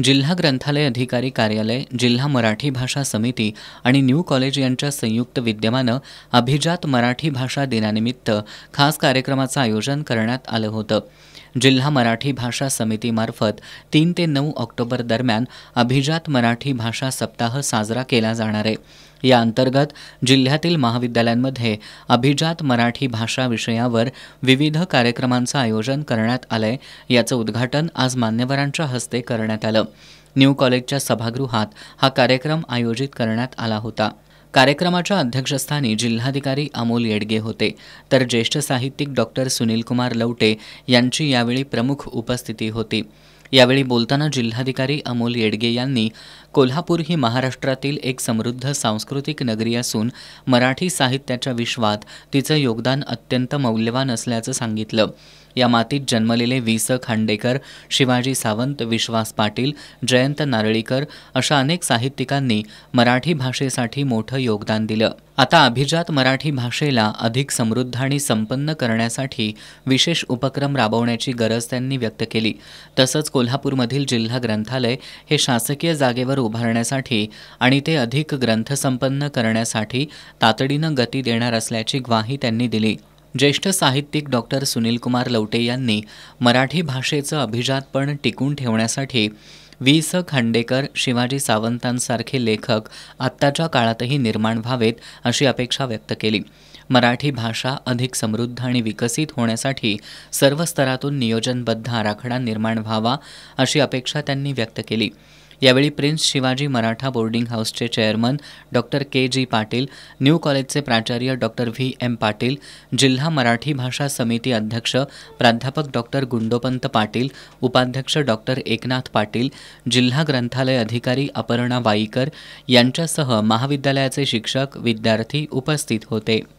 जिल्हा ग्रंथालय अधिकारी कार्यालय, जिल्हा मराठी भाषा समिती आणि न्यू कॉलेज यांच्या संयुक्त विद्यमानं अभिजात मराठी भाषा दिनानिमित्त खास कार्यक्रमाचं आयोजन करण्यात आलं होतं. जिल्हा मराठी भाषा समितीमार्फत 3 ते 9 ऑक्टोबर दरम्यान अभिजात मराठी भाषा सप्ताह साजरा केला जाणार आहे. या अंतर्गत जिल्ह्यातील महाविद्यालयांमध्ये अभिजात मराठी भाषा विषयावर विविध कार्यक्रमांचं आयोजन करण्यात आलंय. याचं उद्घाटन आज मान्यवरांच्या हस्ते करण्यात आलं. न्यू कॉलेजच्या सभागृहात हा कार्यक्रम आयोजित करण्यात आला होता. कार्यक्रमाच्या अध्यक्षस्थानी जिल्हाधिकारी अमोल येडगे होते, तर ज्येष्ठ साहित्यिक डॉक्टर सुनीलकुमार लवटे यांची यावेळी प्रमुख उपस्थिती होती. यावेळी बोलताना जिल्हाधिकारी अमोल येडगे यांनी कोल्हापूर ही महाराष्ट्रातील एक समृद्ध सांस्कृतिक नगरी असून मराठी साहित्याच्या विश्वात तिचं योगदान अत्यंत मौल्यवान असल्याचं सांगितलं. या मातीत जन्मलेले वि.स. खांडेकर, शिवाजी सावंत, विश्वास पाटील, जयंत नारळीकर अशा अनेक साहित्यिकांनी मराठी भाषेसाठी मोठं योगदान दिलं. आता अभिजात मराठी भाषेला अधिक समृद्ध आणि संपन्न करण्यासाठी विशेष उपक्रम राबवण्याची गरज त्यांनी व्यक्त केली. तसंच कोल्हापूरमधील जिल्हा ग्रंथालय हे शासकीय जागेवर उभारण्यासाठी आणि ते अधिक ग्रंथसंपन्न करण्यासाठी तातडीनं गती देणार असल्याची ग्वाही त्यांनी दिली. ज्येष्ठ साहित्यिक डॉक्टर सुनीलकुमार लवटे यांनी मराठी भाषेचं अभिजातपण टिकून ठेवण्यासाठी वि.स. खांडेकर, शिवाजी सावंतांसारखे लेखक आत्ताच्या काळातही निर्माण व्हावेत अशी अपेक्षा व्यक्त केली. मराठी भाषा अधिक समृद्ध आणि विकसित होण्यासाठी सर्व स्तरातून नियोजनबद्ध आराखडा निर्माण व्हावा अशी अपेक्षा त्यांनी व्यक्त केली. यावेळी प्रिन्स शिवाजी मराठा बोर्डिंग हाऊसचे chairman doctor K G. Patil, New कॉलेजचे प्राचार्य डॉक्टर व्ही.एम. पाटील, जिल्हा मराठी भाषा समिती अध्यक्ष प्राध्यापक डॉक्टर गुंडोपंत पाटील, उपाध्यक्ष डॉक्टर एकनाथ पाटील, जिल्हा ग्रंथालय अधिकारी अपर्णा वाईकर यांच्यासह महाविद्यालयाचे शिक्षक, विद्यार्थी उपस्थित होते.